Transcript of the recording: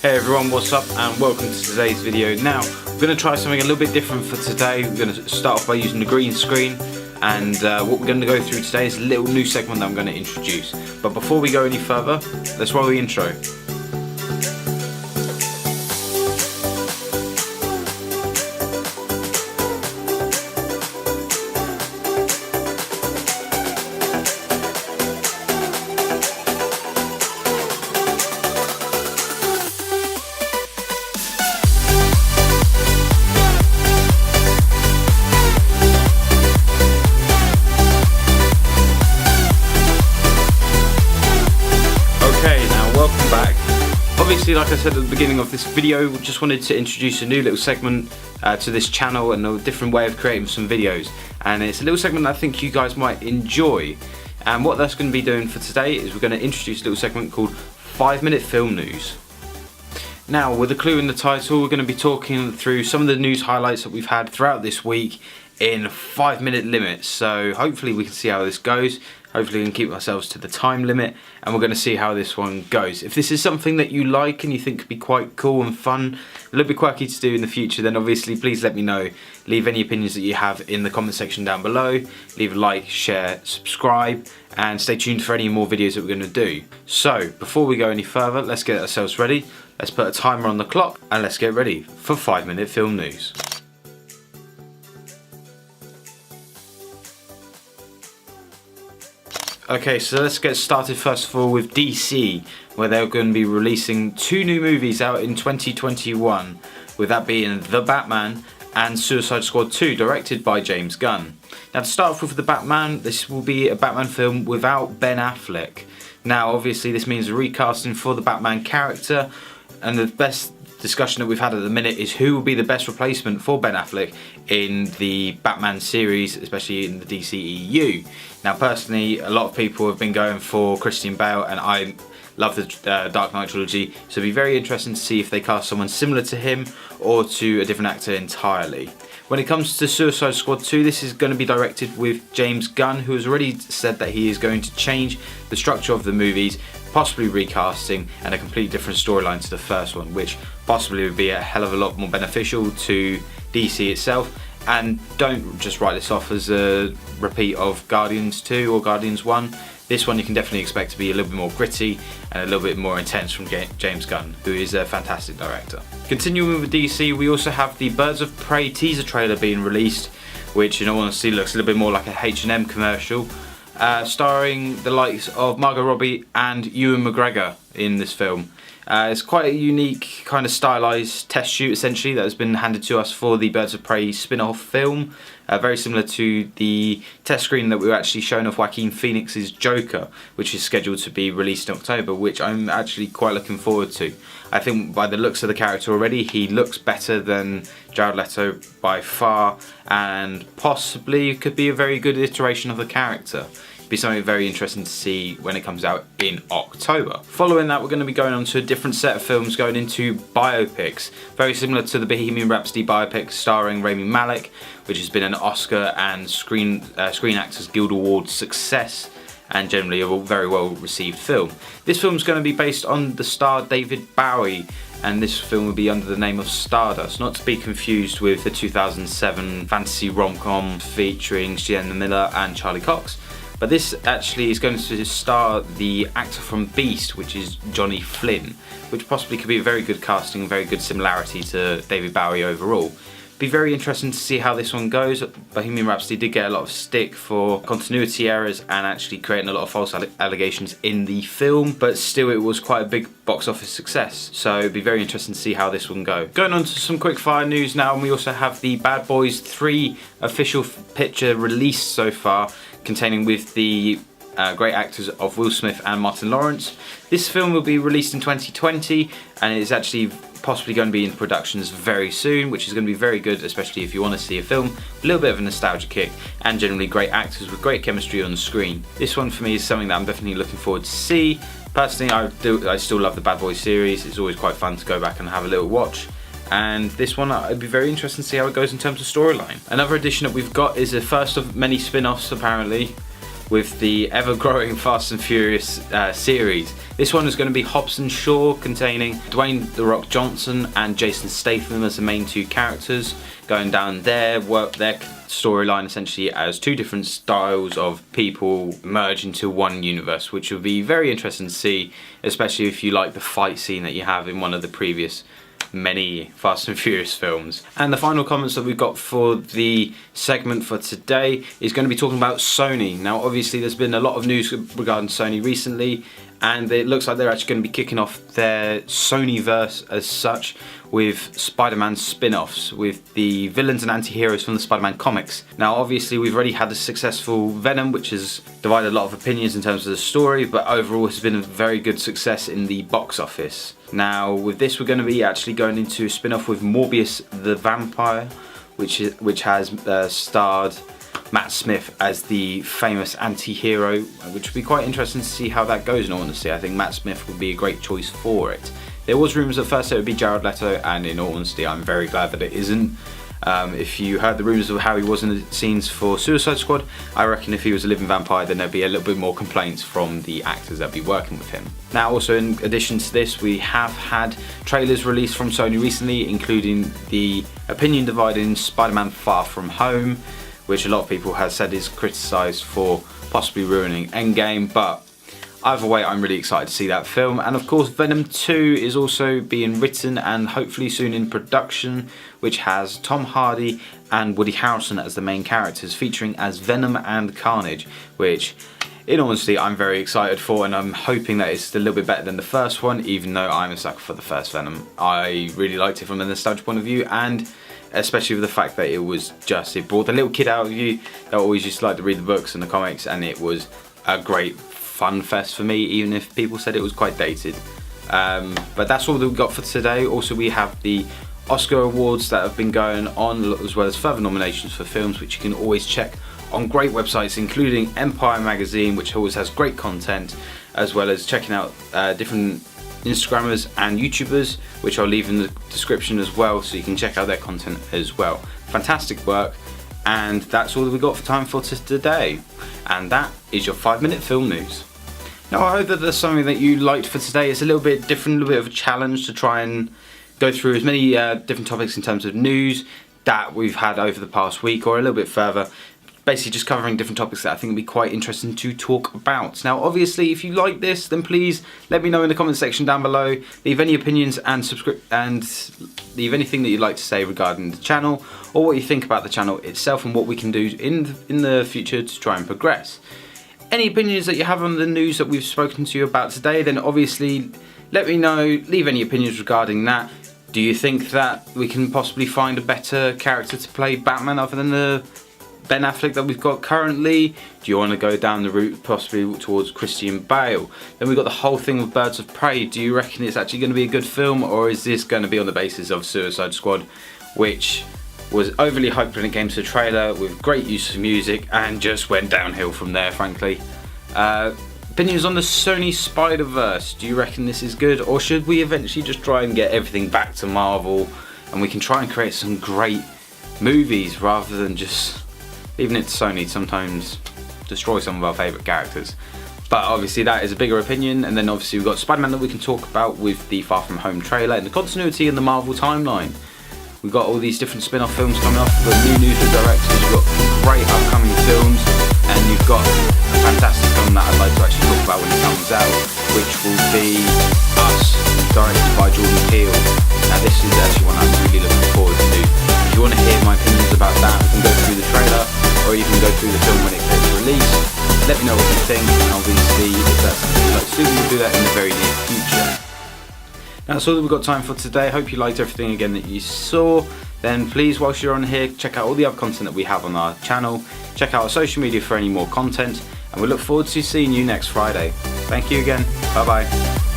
Hey everyone, what's up and welcome to today's video. Now, we're going to try something a little bit different for today. We're going to start off by using the green screen, and what we're going to go through today is a little new segment that I'm going to introduce. But before we go any further, let's roll the intro. Obviously, like I said at the beginning of this video, we just wanted to introduce a new little segment to this channel and a different way of creating some videos, and it's a little segment that I think you guys might enjoy. And what that's going to be doing for today is we're going to introduce a little segment called 5-minute film news. Now, with a clue in the title, we're going to be talking through some of the news highlights that we've had throughout this week in 5-minute limits. So hopefully we can see how this goes. Hopefully we can keep ourselves to the time limit, and we're going to see how this one goes. If this is something that you like and you think could be quite cool and fun, a little bit quirky to do in the future, then obviously please let me know. Leave any opinions that you have in the comment section down below. Leave a like, share, subscribe, and stay tuned for any more videos that we're going to do. So before we go any further, let's get ourselves ready. Let's put a timer on the clock and let's get ready for 5-minute film news. Okay, so let's get started first of all with DC, where they're going to be releasing 2 new movies out in 2021, with that being The Batman and Suicide Squad 2, directed by James Gunn. Now, to start off with The Batman, this will be a Batman film without Ben Affleck. Now, obviously this means a recasting for the Batman character, and the best discussion that we've had at the minute is who will be the best replacement for Ben Affleck in the Batman series, especially in the DCEU. Now, personally, a lot of people have been going for Christian Bale, and I love the Dark Knight trilogy, so it'll be very interesting to see if they cast someone similar to him or to a different actor entirely. When it comes to Suicide Squad 2, this is going to be directed with James Gunn, who has already said that he is going to change the structure of the movies, possibly recasting and a completely different storyline to the first one, which possibly would be a hell of a lot more beneficial to DC itself. And don't just write this off as a repeat of Guardians 2 or Guardians 1. This one you can definitely expect to be a little bit more gritty and a little bit more intense from James Gunn, who is a fantastic director. Continuing with DC, we also have the Birds of Prey teaser trailer being released, which in all honesty looks a little bit more like a H&M commercial, starring the likes of Margot Robbie and Ewan McGregor in this film. It's quite a unique kind of stylised test shoot essentially that has been handed to us for the Birds of Prey spin-off film, very similar to the test screen that we were actually shown of Joaquin Phoenix's Joker, which is scheduled to be released in October, which I'm actually quite looking forward to. I think by the looks of the character already, he looks better than Jared Leto by far, and possibly could be a very good iteration of the character. Be something very interesting to see when it comes out in October. Following that, we're going to be going on to a different set of films, going into biopics, very similar to the Bohemian Rhapsody biopic starring Rami Malek, which has been an Oscar and Screen Actors Guild Award success, and generally a very well received film. This film is going to be based on the star David Bowie, and this film will be under the name of Stardust, not to be confused with the 2007 fantasy rom-com featuring Sienna Miller and Charlie Cox. But this actually is going to star the actor from Beast, which is Johnny Flynn, which possibly could be a very good casting, very good similarity to David Bowie overall. Be very interesting to see how this one goes. Bohemian Rhapsody did get a lot of stick for continuity errors and actually creating a lot of false allegations in the film, but still it was quite a big box office success, so it'd be very interesting to see how this one goes. Going on to some quick fire news now, and we also have the Bad Boys 3 official picture released so far, containing with the great actors of Will Smith and Martin Lawrence. This film will be released in 2020, and it is actually possibly going to be in productions very soon, which is going to be very good, especially if you want to see a film, a little bit of a nostalgia kick, and generally great actors with great chemistry on the screen. This one for me is something that I'm definitely looking forward to see. Personally, I still love the Bad Boys series. It's always quite fun to go back and have a little watch. And this one, it'd be very interesting to see how it goes in terms of storyline. Another addition that we've got is the first of many spin-offs apparently, with the ever-growing Fast and Furious series. This one is going to be Hobbs and Shaw, containing Dwayne "The Rock" Johnson and Jason Statham as the main two characters, going down their storyline essentially as two different styles of people merge into one universe, which will be very interesting to see, especially if you like the fight scene that you have in one of the previous many Fast and Furious films. And the final comments that we've got for the segment for today is going to be talking about Sony. Now obviously there's been a lot of news regarding Sony recently, and it looks like they're actually going to be kicking off their Sonyverse as such with Spider-Man spin-offs with the villains and anti-heroes from the Spider-Man comics. Now obviously we've already had a successful Venom, which has divided a lot of opinions in terms of the story, but overall it's been a very good success in the box office. Now with this we're going to be actually going into a spin-off with Morbius the Vampire, which has starred Matt Smith as the famous anti-hero, which would be quite interesting to see how that goes in all honesty. I think Matt Smith would be a great choice for it. There was rumours at first that it would be Jared Leto, and in all honesty I'm very glad that it isn't. If you heard the rumours of how he was in the scenes for Suicide Squad, I reckon if he was a living vampire then there'd be a little bit more complaints from the actors that'd be working with him. Now also in addition to this, we have had trailers released from Sony recently, including the opinion dividing Spider-Man Far From Home, which a lot of people have said is criticised for possibly ruining Endgame, but either way I'm really excited to see that film. And of course Venom 2 is also being written and hopefully soon in production, which has Tom Hardy and Woody Harrelson as the main characters, featuring as Venom and Carnage, which in honesty I'm very excited for, and I'm hoping that it's a little bit better than the first one, even though I'm a sucker for the first Venom. I really liked it from a nostalgia point of view, and especially with the fact that it brought the little kid out of you that always used to like to read the books and the comics, and it was a great fun fest for me, even if people said it was quite dated. But that's all that we've got for today. Also we have the Oscar awards that have been going on, as well as further nominations for films, which you can always check on great websites including Empire Magazine, which always has great content, as well as checking out different Instagrammers and YouTubers, which I'll leave in the description as well, so you can check out their content as well. Fantastic work. And that's all that we got for time for today, and that is your 5-minute film news. Now I hope that there's something that you liked for today. It's a little bit different, a little bit of a challenge to try and go through as many different topics in terms of news that we've had over the past week, or a little bit further, basically just covering different topics that I think would be quite interesting to talk about. Now obviously if you like this, then please let me know in the comment section down below. Leave any opinions and leave anything that you'd like to say regarding the channel, or what you think about the channel itself and what we can do in the future to try and progress. Any opinions that you have on the news that we've spoken to you about today, then obviously let me know. Leave any opinions regarding that. Do you think that we can possibly find a better character to play Batman other than the Ben Affleck that we've got currently? Do you want to go down the route possibly towards Christian Bale? Then we've got the whole thing with Birds of Prey. Do you reckon it's actually going to be a good film, or is this going to be on the basis of Suicide Squad, which was overly hyped when it came to the trailer, with great use of music, and just went downhill from there, frankly? Opinions on the Sony Spider-Verse. Do you reckon this is good, or should we eventually just try and get everything back to Marvel and we can try and create some great movies rather than just leaving it to Sony to sometimes destroy some of our favourite characters? But obviously that is a bigger opinion. And then obviously we've got Spider-Man that we can talk about with the Far From Home trailer and the continuity in the Marvel timeline. We've got all these different spin-off films coming up. We've got new news with directors, we've got great upcoming films, and you've got a fantastic film that I'd like to actually talk about when it comes out, which will be Us, directed by Jordan Peele. Now this is actually one I'm really looking forward to. If you want to hear my opinions about that, we can go through the trailer, or you can go through the film when it gets released. Let me know what you think, and obviously if that's something you'd like to do, we'll do that in the very near future. Now that's all that we've got time for today. Hope you liked everything again that you saw. Then please, whilst you're on here, check out all the other content that we have on our channel. Check out our social media for any more content, and we look forward to seeing you next Friday. Thank you again. Bye bye.